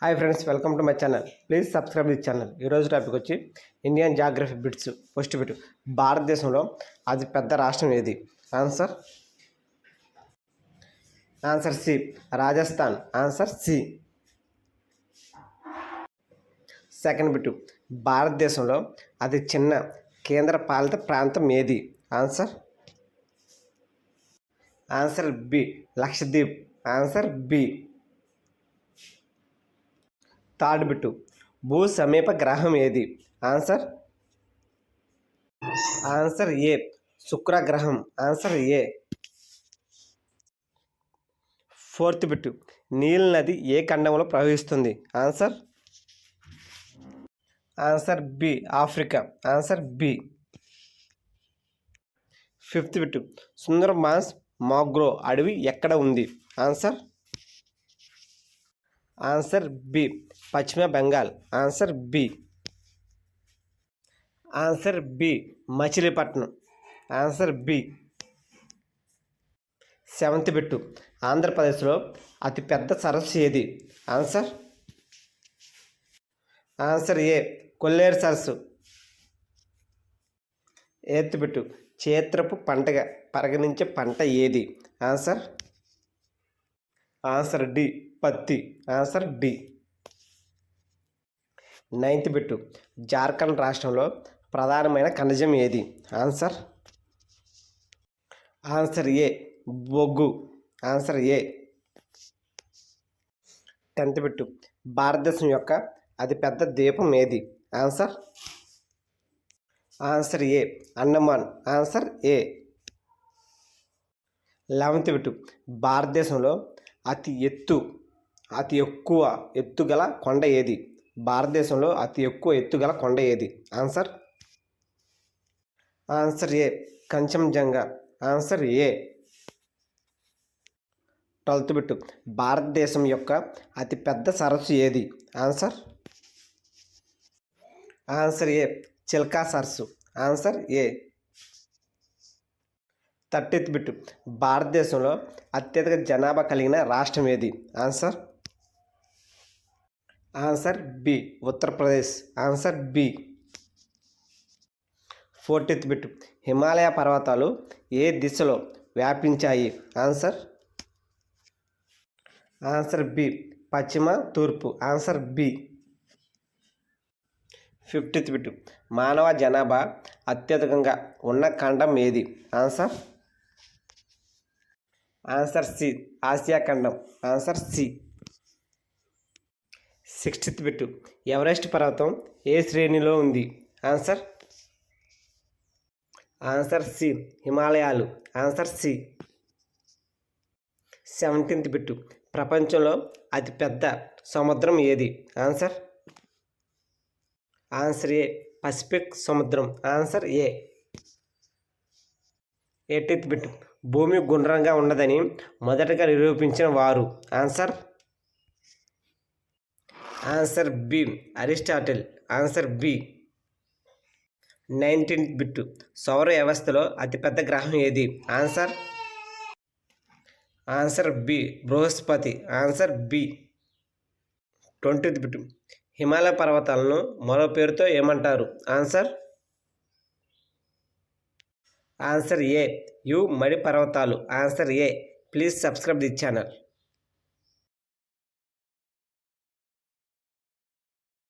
Hi friends, welcome to my channel. Please subscribe this channel. ఈరోజు topic వచ్చి Indian geography bits. First bit, భారతదేశంలో అతి పెద్ద రాష్ట్రం ఏది? Answer C, Rajasthan. Answer C. Second bit, భారతదేశంలో అతి చిన్న కేంద్ర పాలిత ప్రాంతం ఏది? Answer B, Lakshadweep. Answer B. Third bit, భూ సమీప గ్రహం ఏది? ఆన్సర్ ఏ, శుక్రగ్రహం. Answer A. Fourth bit, Nile నది ఏ ఖండంలో ప్రవహిస్తుంది? Answer B, Africa. Answer B. Fifth bit, Sundarbans mangrove అడవి ఎక్కడ ఉంది? ఆన్సర్ బి, పశ్చిమ Bengal. Answer B. Answer B, Machilipatnam. Answer B. Seventh bit, ఆంధ్రప్రదేశ్లో అతిపెద్ద సరస్సు ఏది? ఆన్సర్ ఏ, కొల్లేరు సరస్సు. ఎయిత్ బిట్, చైత్రపు పంటగా పరిగణించే పంట ఏది? ఆన్సర్ డి, పత్తి. Answer D. Ninth bit, Jharkhand రాష్ట్రంలో ప్రధానమైన ఖనిజం ఏది? ఆన్సర్ ఏ, బొగ్గు. ఆన్సర్ ఏ. టెన్త్ బిట్, భారతదేశం యొక్క అతిపెద్ద ద్వీపం ఏది? ఆన్సర్ ఏ, అండమాన్. ఆన్సర్ ఏ. 11th బిట్, భారతదేశంలో అతి ఎక్కువ ఎత్తుగల కొండ ఏది? భారతదేశంలో అతి ఎక్కువ ఎత్తుగల కొండ ఏది? ఆన్సర్ ఏ, కంచంజంగా. ఆన్సర్ ఏ. 12th బిట్, భారతదేశం యొక్క అతిపెద్ద సరస్సు ఏది? ఆన్సర్ ఏ, చిల్కా సరస్సు. ఆన్సర్ ఏ. 13th బిట్, భారతదేశంలో అత్యధిక జనాభా కలిగిన రాష్ట్రం ఏది? Answer B, Uttar Pradesh. Answer B. 14th bit, Himalaya పర్వతాలు ఏ దిశలో వ్యాపించాయి? ఆన్సర్ బి, పశ్చిమ తూర్పు. Answer B. 15th బిట్, మానవ జనాభా అత్యధికంగా ఉన్న ఖండం ఏది? ఆన్సర్ సి, ఆసియా ఖండం. Answer C. 16th bit, Everest పర్వతం ఏ శ్రేణిలో ఉంది? ఆన్సర్ సి, హిమాలయాలు. Answer C. 17th బిట్, ప్రపంచంలో అతిపెద్ద సముద్రం ఏది? ఆన్సర్ ఏ, పసిఫిక్ సముద్రం. Answer A. 18th బిట్, భూమి గుండ్రంగా ఉండదని మొదటగా నిరూపించిన వారు? Answer B, Aristotle. Answer B. 19th bit, సౌర వ్యవస్థలో అతిపెద్ద గ్రహం ఏది? ఆన్సర్ బి, బృహస్పతి. Answer B. 20th బిట్, హిమాలయ పర్వతాలను మరో పేరుతో ఏమంటారు? ఆన్సర్ ఏ, యు మడి పర్వతాలు. Answer A. Please subscribe this channel.